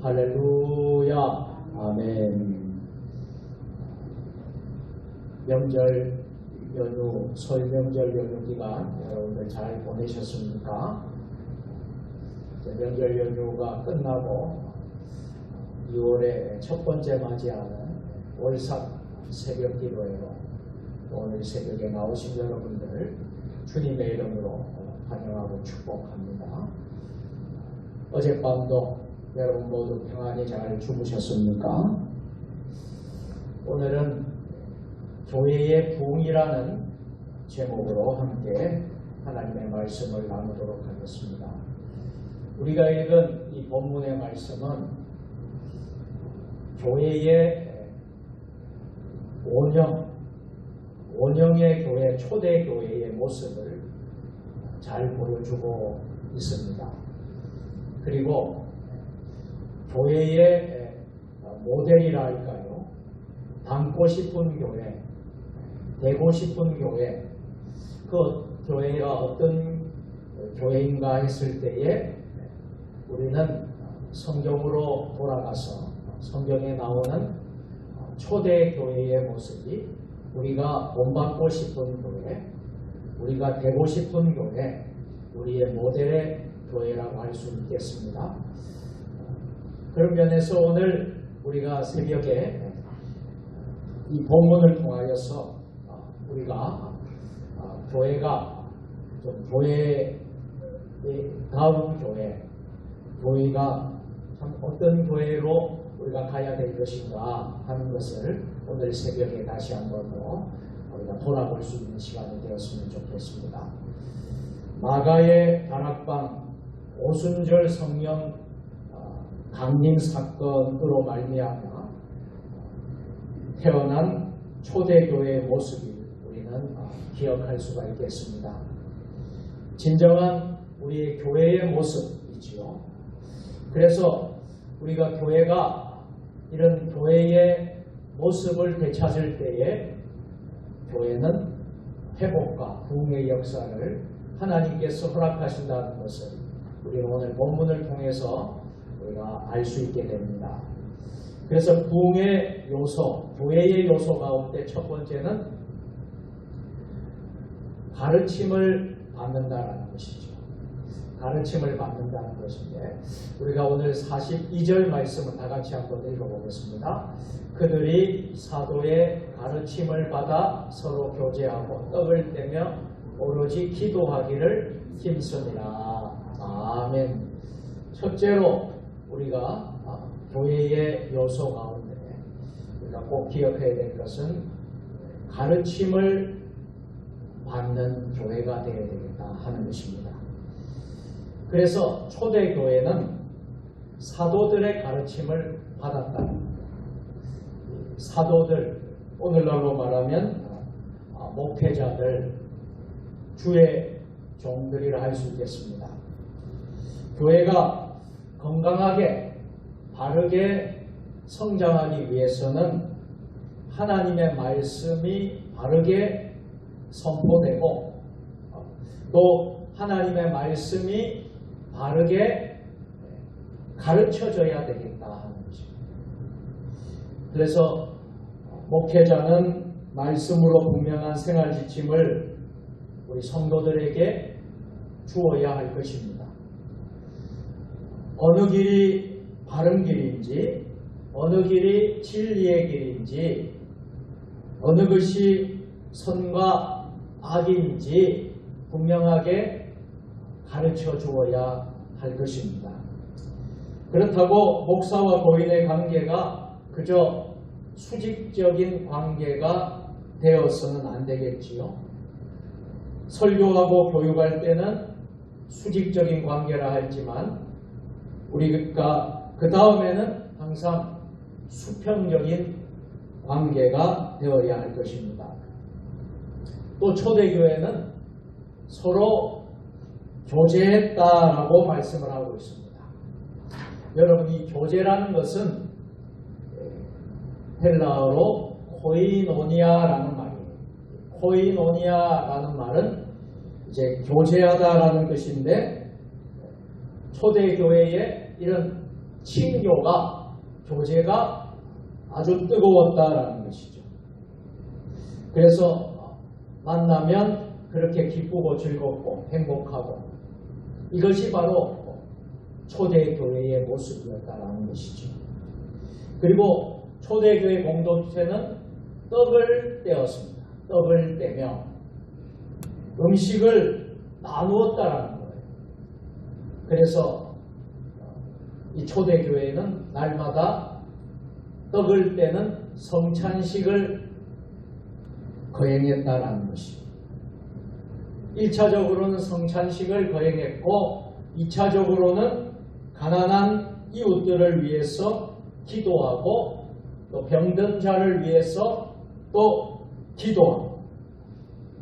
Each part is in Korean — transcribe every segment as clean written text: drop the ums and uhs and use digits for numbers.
할렐루야. 아멘. 명절 연휴, 설 명절 연휴 기간 여러분들 잘 보내셨습니까? 명절 연휴가 끝나고 2월의 첫 번째 맞이하는 월삭 새벽 기도회로 오늘 새벽에 나오신 여러분들 주님의 이름으로 환영하고 축복합니다. 어젯밤도 여러분 모두 평안히 잘 주무셨습니까? 오늘은 교회의 부흥이라는 제목으로 함께 하나님의 말씀을 나누도록 하겠습니다. 우리가 읽은 이 본문의 말씀은 교회의 원형의 교회, 초대 교회의 모습을 잘 보여주고 있습니다. 그리고 교회의 모델이라 할까요? 닮고 싶은 교회, 되고 싶은 교회, 그 교회가 어떤 교회인가 했을 때에 우리는 성경으로 돌아가서 성경에 나오는 초대 교회의 모습이 우리가 본받고 싶은 교회, 우리가 되고 싶은 교회, 우리의 모델의 교회라고 할 수 있겠습니다. 그런 면에서 오늘 우리가 새벽에 이 본문을 통하여서 우리가 교회가 좀 교회의 다음 교회가 참 어떤 교회로 우리가 가야 될 것인가 하는 것을 오늘 새벽에 다시 한번 더 우리가 돌아볼 수 있는 시간이 되었으면 좋겠습니다. 마가의 다락방 오순절 성령 강림 사건으로 말미암아 태어난 초대교회의 모습이 우리는 기억할 수가 있겠습니다. 진정한 우리의 교회의 모습이지요. 그래서 우리가 교회가 이런 교회의 모습을 되찾을 때에 교회는 회복과 부흥의 역사를 하나님께서 허락하신다는 것을 우리는 오늘 본문을 통해서 우리가 알 수 있게 됩니다. 그래서 부흥의 요소, 교회의 요소 가운데 첫 번째는 가르침을 받는다는 것이죠. 가르침을 받는다는 것인데 우리가 오늘 42절 말씀을 다 같이 한번 읽어보겠습니다. 그들이 사도의 가르침을 받아 서로 교제하고 떡을 떼며 오로지 기도하기를 힘쓰니라. 아멘. 첫째로 우리가 교회의 요소 가운데 우리가 꼭 기억해야 될 것은 가르침을 받는 교회가 되어야 되겠다 하는 것입니다. 그래서 초대교회는 사도들의 가르침을 받았다. 사도들, 오늘날로 말하면 목회자들, 주의 종들이라 할 수 있겠습니다. 교회가 건강하게 바르게 성장하기 위해서는 하나님의 말씀이 바르게 선포되고 또 하나님의 말씀이 바르게 가르쳐져야 되겠다 하는 것입니다. 그래서 목회자는 말씀으로 분명한 생활 지침을 우리 성도들에게 주어야 할 것입니다. 어느 길이 바른 길인지, 어느 길이 진리의 길인지, 어느 것이 선과 악인지 분명하게 가르쳐 주어야 할 것입니다. 그렇다고 목사와 교인의 관계가 그저 수직적인 관계가 되어서는 안 되겠지요. 설교하고 교육할 때는 수직적인 관계라 할지만 우리가 그 다음에는 항상 수평적인 관계가 되어야 할 것입니다. 또 초대교회는 서로 교제했다라고 말씀을 하고 있습니다. 여러분, 이 교제라는 것은 헬라어로 코이노니아라는 말이에요. 코이노니아라는 말은 이제 교제하다라는 것인데 초대교회에 이런 친교가, 교제가 아주 뜨거웠다라는 것이죠. 그래서 만나면 그렇게 기쁘고 즐겁고 행복하고, 이것이 바로 초대교회의 모습이었다라는 것이죠. 그리고 초대교회 공동체는 떡을 떼었습니다. 떡을 떼며 음식을 나누었다라는 거예요. 그래서 이 초대교회는 날마다 떡을 떼는 성찬식을 거행했다라는 것입니다. 1차적으로는 성찬식을 거행했고 2차적으로는 가난한 이웃들을 위해서 기도하고 또 병든 자를 위해서 또 기도하고,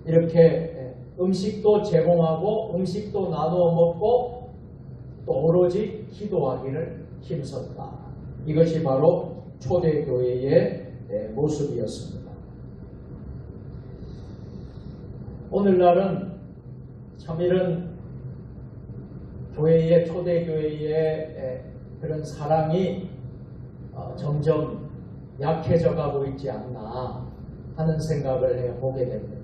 이렇게 음식도 제공하고 음식도 나누어 먹고 또 오로지 기도하기를 힘썼다. 이것이 바로 초대교회의 모습이었습니다. 오늘날은 참 이런 교회의, 초대교회의 그런 사랑이 점점 약해져 가고 있지 않나 하는 생각을 해보게 됩니다.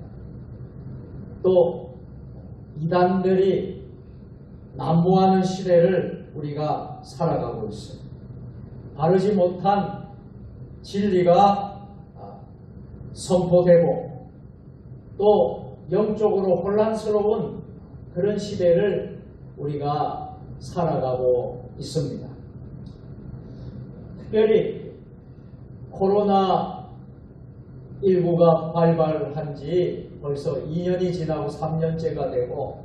또 이단들이 난무하는 시대를 우리가 살아가고 있습니다. 바르지 못한 진리가 선포되고 또 영적으로 혼란스러운 그런 시대를 우리가 살아가고 있습니다. 특별히 코로나19가 발발한 지 벌써 2년이 지나고 3년째가 되고,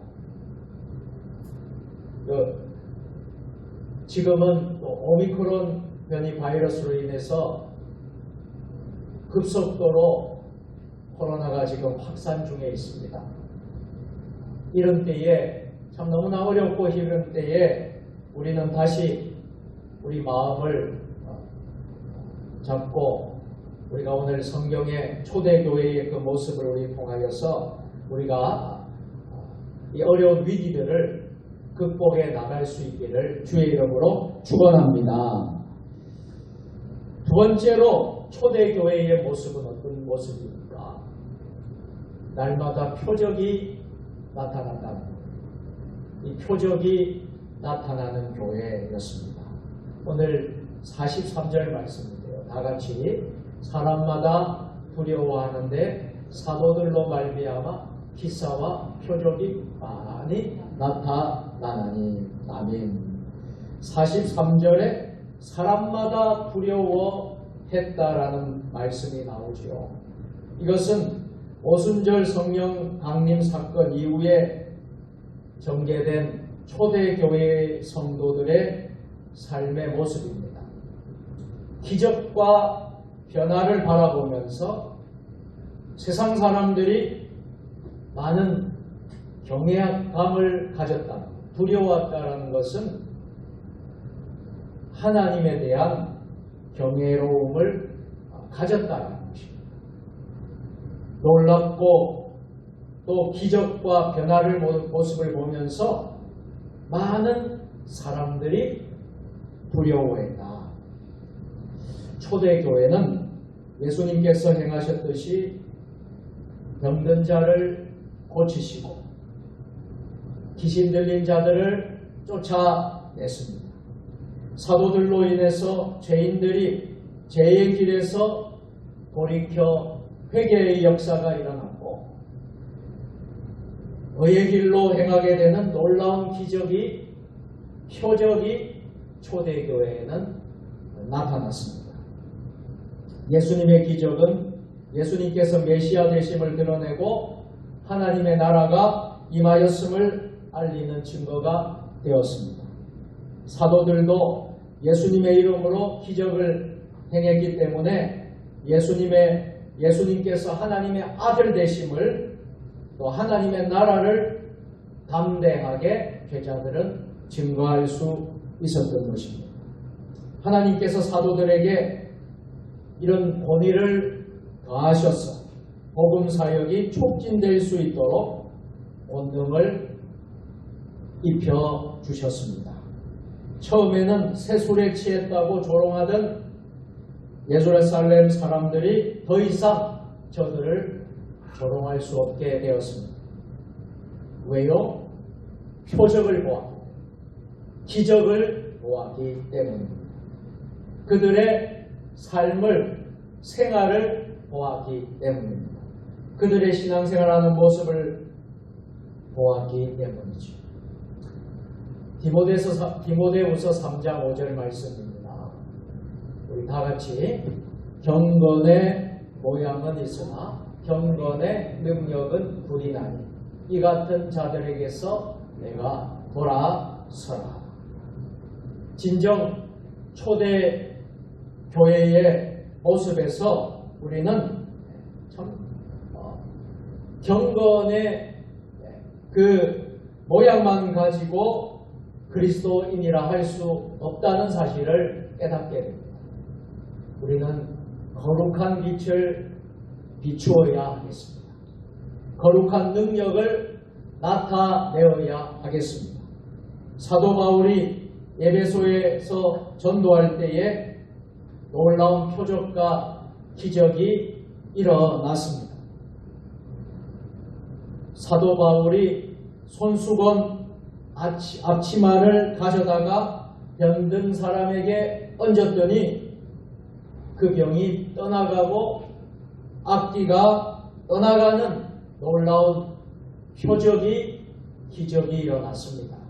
지금은 또 오미크론 변이 바이러스로 인해서 급속도로 코로나가 지금 확산 중에 있습니다. 이런 때에 참 너무나 어렵고 힘든 때에 우리는 다시 우리 마음을 잡고 우리가 오늘 성경의 초대교회의 그 모습을 우리 통하여서 우리가 이 어려운 위기들을 극복해 나갈 수 있기를 주의 이름으로 축원합니다. 두 번째로 초대교회의 모습은 어떤 모습입니까? 날마다 표적이 나타난다는 거예요. 이 표적이 나타나는 교회였습니다. 오늘 43절 말씀인데요. 다 같이 사람마다 두려워하는데 사도들로 말미암아 기사와 표적이 많이 나타나니. 아멘. 43절에 사람마다 두려워했다라는 말씀이 나오지요. 이것은 오순절 성령 강림 사건 이후에 전개된 초대교회 성도들의 삶의 모습입니다. 기적과 변화를 바라보면서 세상 사람들이 많은 경외감을 가졌다, 두려웠다는 것은 하나님에 대한 경외로움을 가졌다는 것입니다. 놀랍고 또 기적과 변화를 모습을 보면서 많은 사람들이 두려워했다. 초대교회는 예수님께서 행하셨듯이 병든 자를 고치시고 귀신 들린 자들을 쫓아냈습니다. 사도들로 인해서 죄인들이 죄의 길에서 돌이켜 회개의 역사가 일어났고 의의 길로 행하게 되는 놀라운 기적이, 표적이 초대교회에는 나타났습니다. 예수님의 기적은 예수님께서 메시아 되심을 드러내고 하나님의 나라가 임하였음을 알리는 증거가 되었습니다. 사도들도 예수님의 이름으로 기적을 행했기 때문에 예수님께서 하나님의 아들 되심을, 또 하나님의 나라를 담대하게 제자들은 증거할 수 있었던 것입니다. 하나님께서 사도들에게 이런 권위를 더하셔서 복음 사역이 촉진될 수 있도록 권능을 입혀 주셨습니다. 처음에는 새술에 취했다고 조롱하던 예루살렘 사람들이 더 이상 저들을 조롱할 수 없게 되었습니다. 왜요? 표적을 보았기, 기적을 보았기 때문입니다. 그들의 삶을, 생활을 보았기 때문입니다. 그들의 신앙생활하는 모습을 보았기 때문이죠. 디모데후서 3장 5절 말씀입니다. 우리 다 같이 경건의 모양은 있으나 경건의 능력은 부리나니 이 같은 자들에게서 내가 돌아서라. 진정 초대 교회의 모습에서 우리는 참 경건의 그 모양만 가지고 그리스도인이라 할 수 없다는 사실을 깨닫게 됩니다. 우리는 거룩한 빛을 비추어야 하겠습니다. 거룩한 능력을 나타내어야 하겠습니다. 사도 바울이 에베소에서 전도할 때에 놀라운 표적과 기적이 일어났습니다. 사도 바울이 손수건 앞치마를 가져다가 병든 사람에게 얹었더니 그 병이 떠나가고 악귀가 떠나가는 놀라운 표적이 기적이 일어났습니다.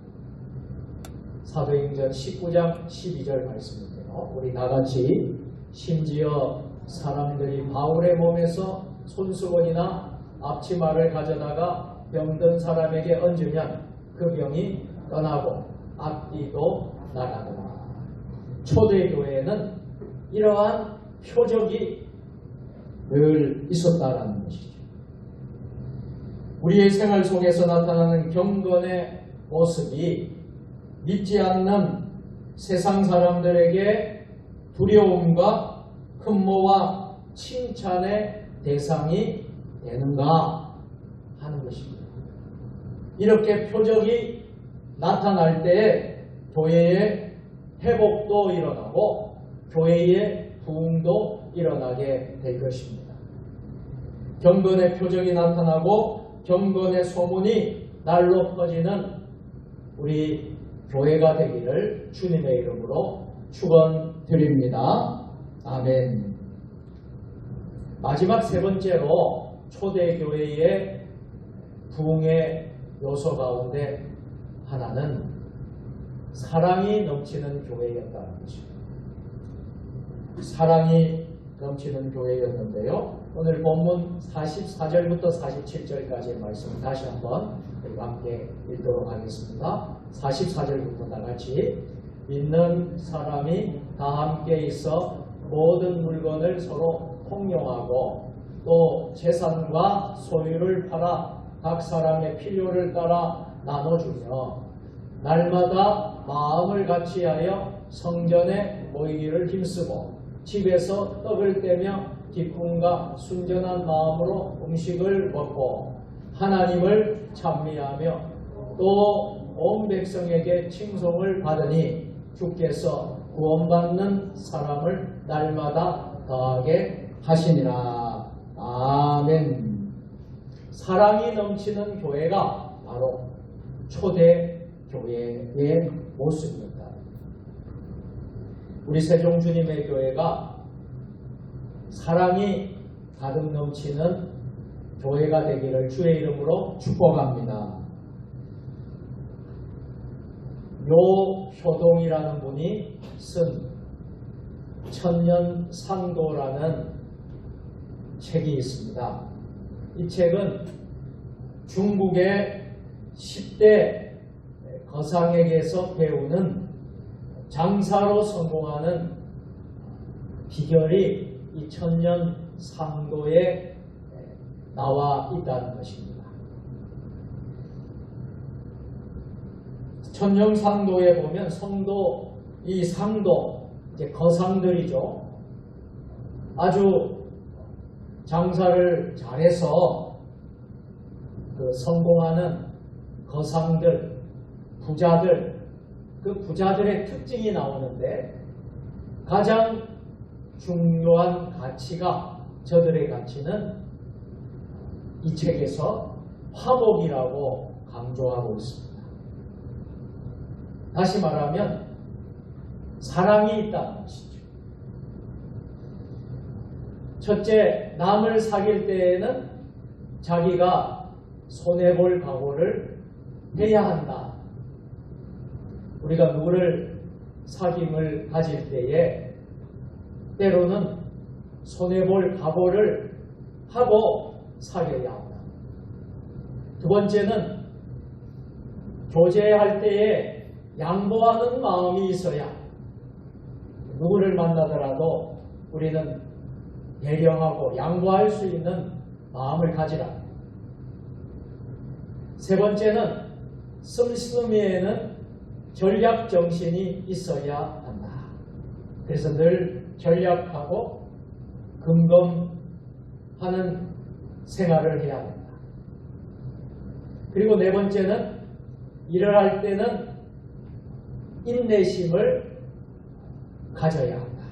사도행전 19장 12절 말씀인데요. 우리 다같이 심지어 사람들이 바울의 몸에서 손수건이나 앞치마를 가져다가 병든 사람에게 얹으면 그 병이 떠나고 악귀도 나가더라. 초대교회에는 이러한 표적이 늘 있었다라는 것이죠. 우리의 생활 속에서 나타나는 경건의 모습이 믿지 않는 세상 사람들에게 두려움과 흠모와 칭찬의 대상이 되는가 하는 것입니다. 이렇게 표적이 나타날 때에 교회의 회복도 일어나고 교회의 부흥도 일어나게 될 것입니다. 경건의 표적이 나타나고 경건의 소문이 날로 퍼지는 우리 교회가 되기를 주님의 이름으로 축원드립니다. 아멘. 마지막 세 번째로 초대교회의 부흥의 요소 가운데 하나는 사랑이 넘치는 교회였다는 것입니다. 사랑이 넘치는 교회였는데요. 오늘 본문 44절부터 47절까지의 말씀을 다시 한번 우리가 함께 읽도록 하겠습니다. 44절부터 다 같이 믿는 사람이 다 함께 있어 모든 물건을 서로 통용하고 또 재산과 소유를 팔아 각 사람의 필요를 따라 나눠주며 날마다 마음을 같이하여 성전에 모이기를 힘쓰고 집에서 떡을 떼며 기쁨과 순전한 마음으로 음식을 먹고 하나님을 찬미하며 또 온 백성에게 칭송을 받으니 주께서 구원받는 사람을 날마다 더하게 하시니라. 아멘. 사랑이 넘치는 교회가 바로 초대 교회의 모습입니다. 우리 세종주님의 교회가 사랑이 가득 넘치는 교회가 되기를 주의 이름으로 축복합니다. 요효동이라는 분이 쓴 천년상도라는 책이 있습니다. 이 책은 중국의 10대 거상에게서 배우는 장사로 성공하는 비결이 이 천년상도에 나와 있다는 것입니다. 천년상도에 보면 성도, 이 상도, 이제 거상들이죠. 아주 장사를 잘해서 그 성공하는 거상들, 부자들, 그 부자들의 특징이 나오는데 가장 중요한 가치가 저들의 가치는 이 책에서 화목이라고 강조하고 있습니다. 다시 말하면 사랑이 있다는 것이죠. 첫째, 남을 사귈 때에는 자기가 손해볼 각오를 해야 한다. 우리가 누구를 사귐을 가질 때에 때로는 손해볼 각오를 하고 사귀어야 한다. 두 번째는 교제할 때에 양보하는 마음이 있어야 누구를 만나더라도 우리는 배려하고 양보할 수 있는 마음을 가지라. 세 번째는 씀씀이에는 전략 정신이 있어야 한다. 그래서 늘 전략하고 금검하는 생활을 해야 한다. 그리고 네 번째는 일을 할 때는 인내심을 가져야 한다.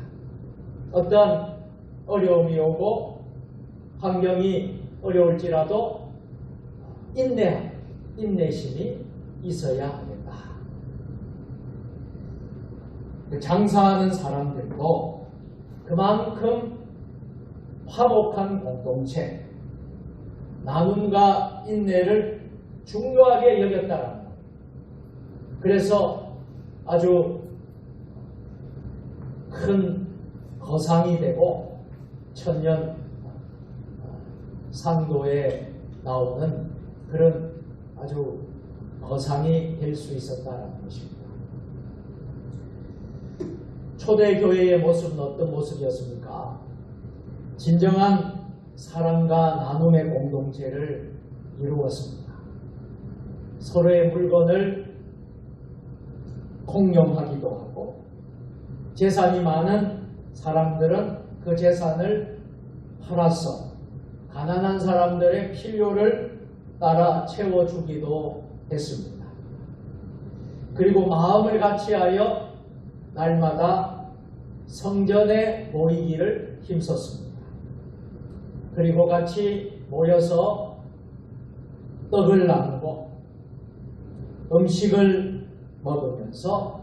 어떤 어려움이 오고 환경이 어려울지라도 인내심이 있어야 하겠다. 장사하는 사람들도 그만큼 화목한 공동체, 나눔과 인내를 중요하게 여겼다라는 것. 그래서 아주 큰 거상이 되고 천년 상도에 나오는 그런 아주 거상이 될 수 있었다는 것입니다. 초대교회의 모습은 어떤 모습이었습니까? 진정한 사랑과 나눔의 공동체를 이루었습니다. 서로의 물건을 공용하기도 하고 재산이 많은 사람들은 그 재산을 팔아서 가난한 사람들의 필요를 따라 채워주기도 했습니다. 그리고 마음을 같이하여 날마다 성전에 모이기를 힘썼습니다. 그리고 같이 모여서 떡을 나누고 음식을 먹으면서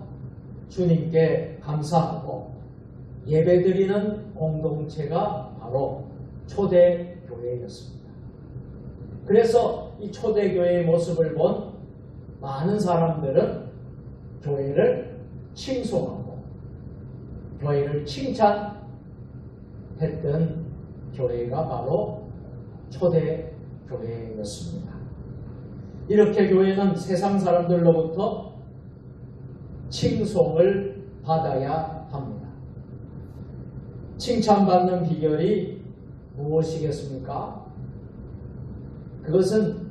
주님께 감사하고 예배드리는 공동체가 바로 초대교회였습니다. 그래서 이 초대교회의 모습을 본 많은 사람들은 교회를 칭송하고 교회를 칭찬했던 교회가 바로 초대교회였습니다. 이렇게 교회는 세상 사람들로부터 칭송을 받아야 합니다. 칭찬받는 비결이 무엇이겠습니까? 그것은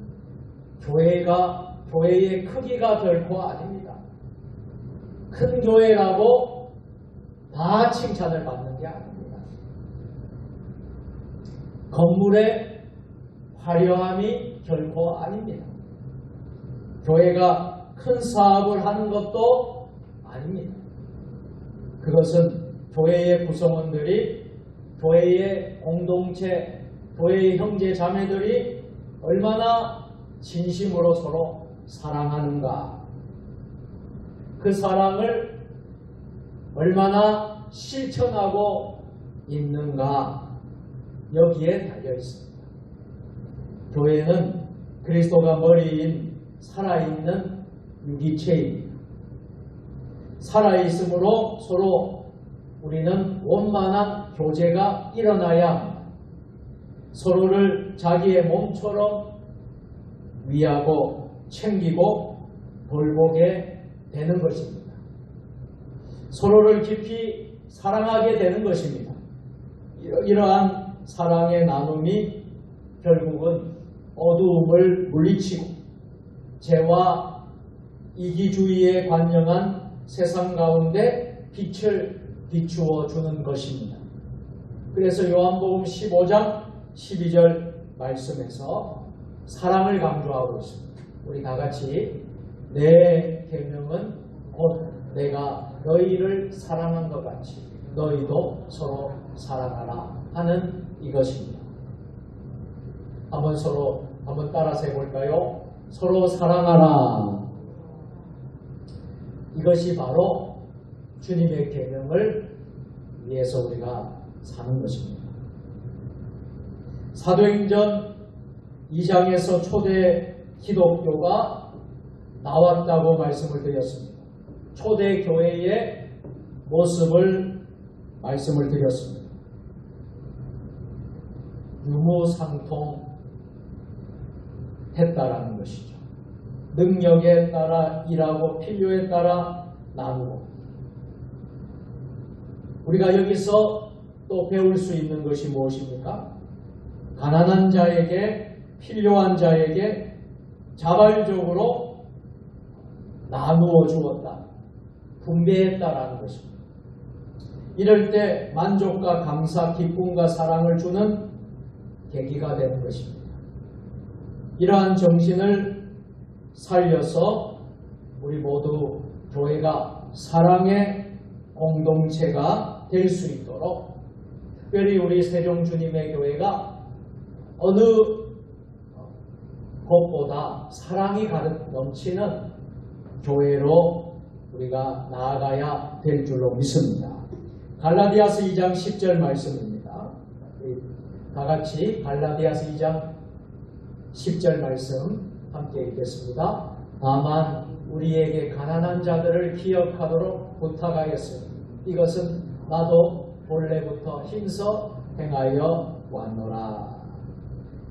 교회의 크기가 결코 아닙니다. 큰 교회라고 다 칭찬을 받는 게 아닙니다. 건물의 화려함이 결코 아닙니다. 교회가 큰 사업을 하는 것도 아닙니다. 그것은 교회의 구성원들이, 교회의 공동체, 교회의 형제 자매들이 얼마나 진심으로 서로 사랑하는가, 그 사랑을 얼마나 실천하고 있는가, 여기에 달려 있습니다. 교회는 그리스도가 머리인 살아있는 유기체입니다. 살아있으므로 서로 우리는 원만한 교제가 일어나야 합니다. 서로를 자기의 몸처럼 위하고 챙기고 돌보게 되는 것입니다. 서로를 깊이 사랑하게 되는 것입니다. 이러한 사랑의 나눔이 결국은 어두움을 물리치고 죄와 이기주의에 관영한 세상 가운데 빛을 비추어 주는 것입니다. 그래서 요한복음 15장 12절 말씀에서 사랑을 강조하고 있습니다. 우리 다 같이 내 계명은 곧 내가 너희를 사랑한 것 같이 너희도 서로 사랑하라 하는 이것입니다. 한번 따라서 해볼까요? 서로 사랑하라. 이것이 바로 주님의 계명을 위해서 우리가 사는 것입니다. 사도행전 2장에서 초대 기독교가 나왔다고 말씀을 드렸습니다. 초대 교회의 모습을 말씀을 드렸습니다. 유무상통했다라는 것이죠. 능력에 따라 일하고 필요에 따라 나누고. 우리가 여기서 또 배울 수 있는 것이 무엇입니까? 가난한 자에게, 필요한 자에게 자발적으로 나누어 주었다, 분배했다라는 것입니다. 이럴 때 만족과 감사, 기쁨과 사랑을 주는 계기가 되는 것입니다. 이러한 정신을 살려서 우리 모두 교회가 사랑의 공동체가 될 수 있도록, 특별히 우리 세종주님의 교회가 어느 것보다 사랑이 가득 넘치는 교회로 우리가 나아가야 될 줄로 믿습니다. 갈라디아서 2장 10절 말씀입니다. 다 같이 갈라디아서 2장 10절 말씀 함께 읽겠습니다. 다만 우리에게 가난한 자들을 기억하도록 부탁하였으니 이것은 나도 본래부터 힘써 행하여 왔노라.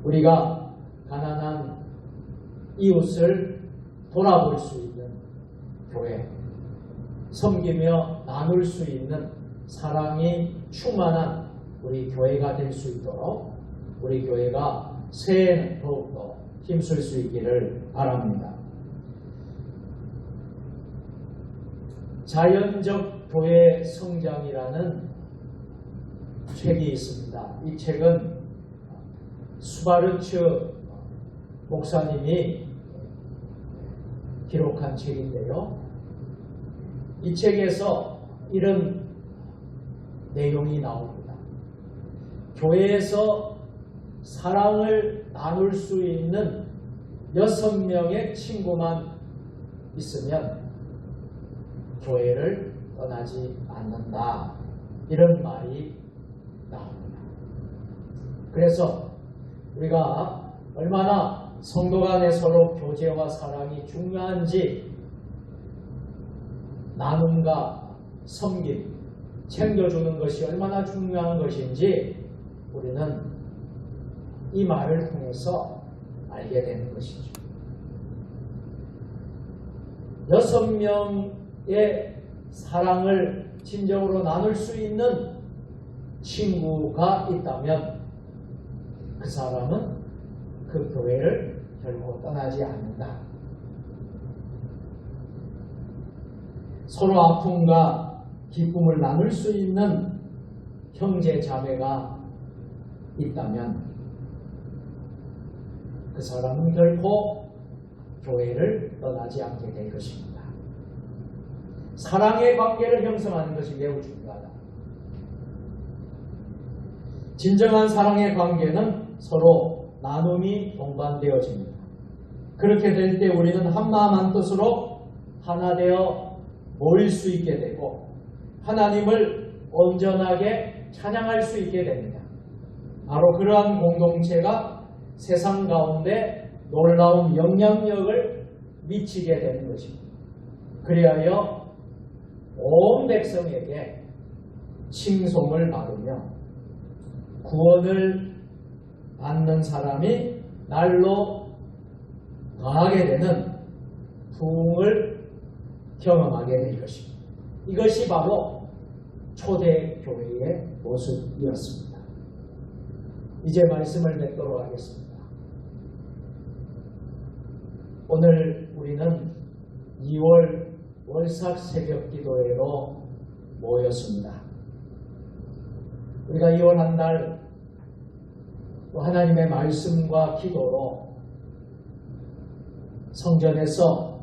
우리가 가난한 이웃을 돌아볼 수 있는 교회, 섬기며 나눌 수 있는 사랑이 충만한 우리 교회가 될 수 있도록 우리 교회가 새해에는 더욱더 힘쓸 수 있기를 바랍니다. 자연적 교회 성장이라는 책이 있습니다. 이 책은 수바르츠 목사님이 기록한 책인데요. 이 책에서 이런 내용이 나옵니다. 교회에서 사랑을 나눌 수 있는 6명의 친구만 있으면 교회를 떠나지 않는다. 이런 말이 나옵니다. 그래서 우리가 얼마나 성도 간에 서로 교제와 사랑이 중요한지, 나눔과 섬김, 챙겨주는 것이 얼마나 중요한 것인지 우리는 이 말을 통해서 알게 되는 것이죠. 6명의 사랑을 진정으로 나눌 수 있는 친구가 있다면 그 사람은 그 교회를 결코 떠나지 않는다. 서로 아픔과 기쁨을 나눌 수 있는 형제 자매가 있다면 그 사람은 결코 교회를 떠나지 않게 될 것입니다. 사랑의 관계를 형성하는 것이 매우 중요하다. 진정한 사랑의 관계는 서로 나눔이 동반되어집니다. 그렇게 될 때 우리는 한마음 한뜻으로 하나 되어 모일 수 있게 되고 하나님을 온전하게 찬양할 수 있게 됩니다. 바로 그러한 공동체가 세상 가운데 놀라운 영향력을 미치게 되는 것입니다. 그리하여 온 백성에게 칭송을 받으며 구원을 받는 사람이 날로 더하게 되는 부흥을 경험하게 될 것입니다. 이것이 바로 초대교회의 모습이었습니다. 이제 말씀을 맺도록 하겠습니다. 오늘 우리는 2월 월삭 새벽 기도회로 모였습니다. 우리가 2월 한 달 하나님의 말씀과 기도로 성전에서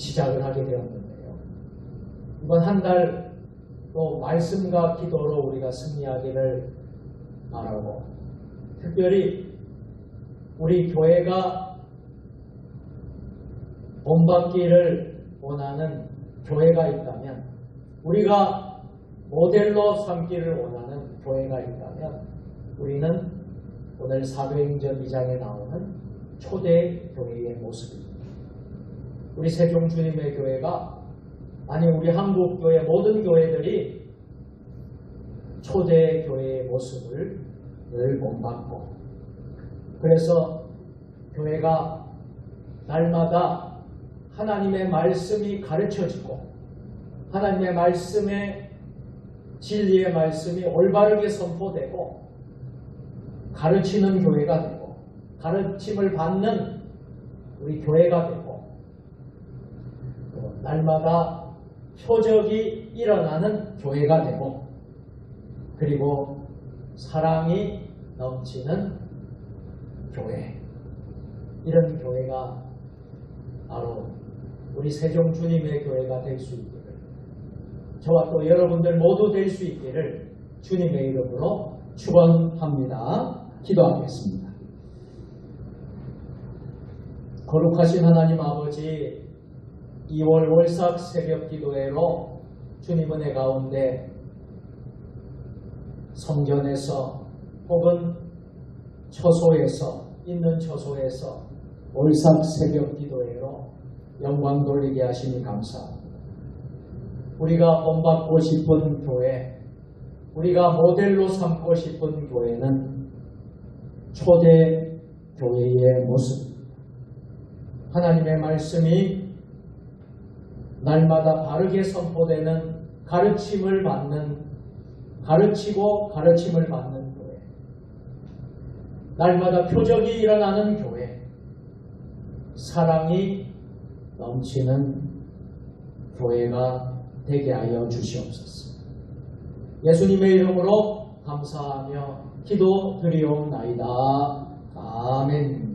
시작을 하게 되었는데요. 이번 한 달 또 말씀과 기도로 우리가 승리하기를 바라고, 특별히 우리 교회가 본받기를 원하는 교회가 있다면, 우리가 모델로 삼기를 원하는 교회가 있다면, 우리는 오늘 사도행전 2장에 나오는 초대 교회의 모습입니다. 우리 세종 주님의 교회가, 아니 우리 한국 교회 모든 교회들이 초대 교회의 모습을 늘 본받고, 그래서 교회가 날마다 하나님의 말씀이 가르쳐지고, 하나님의 말씀의 진리의 말씀이 올바르게 선포되고 가르치는 교회가 되고, 가르침을 받는 우리 교회가 되고, 날마다 표적이 일어나는 교회가 되고, 그리고 사랑이 넘치는 교회, 이런 교회가 바로 우리 세종 주님의 교회가 될 수 있기를, 저와 또 여러분들 모두 될 수 있기를 주님의 이름으로 축원합니다. 기도하겠습니다. 거룩하신 하나님 아버지, 2월 월삭 새벽 기도회로 주님 은혜 가운데 성전에서 혹은 처소에서, 있는 처소에서 월삭 새벽 기도회로 영광 돌리게 하시니 감사합니다. 우리가 본받고 싶은 교회, 우리가 모델로 삼고 싶은 교회는 초대 교회의 모습입니다. 하나님의 말씀이 날마다 바르게 선포되는, 가르침을 받는, 가르치고 가르침을 받는 교회, 날마다 표적이 일어나는 교회, 사랑이 넘치는 교회가 되게 하여 주시옵소서. 예수님의 이름으로 감사하며 기도 드리옵나이다. 아멘.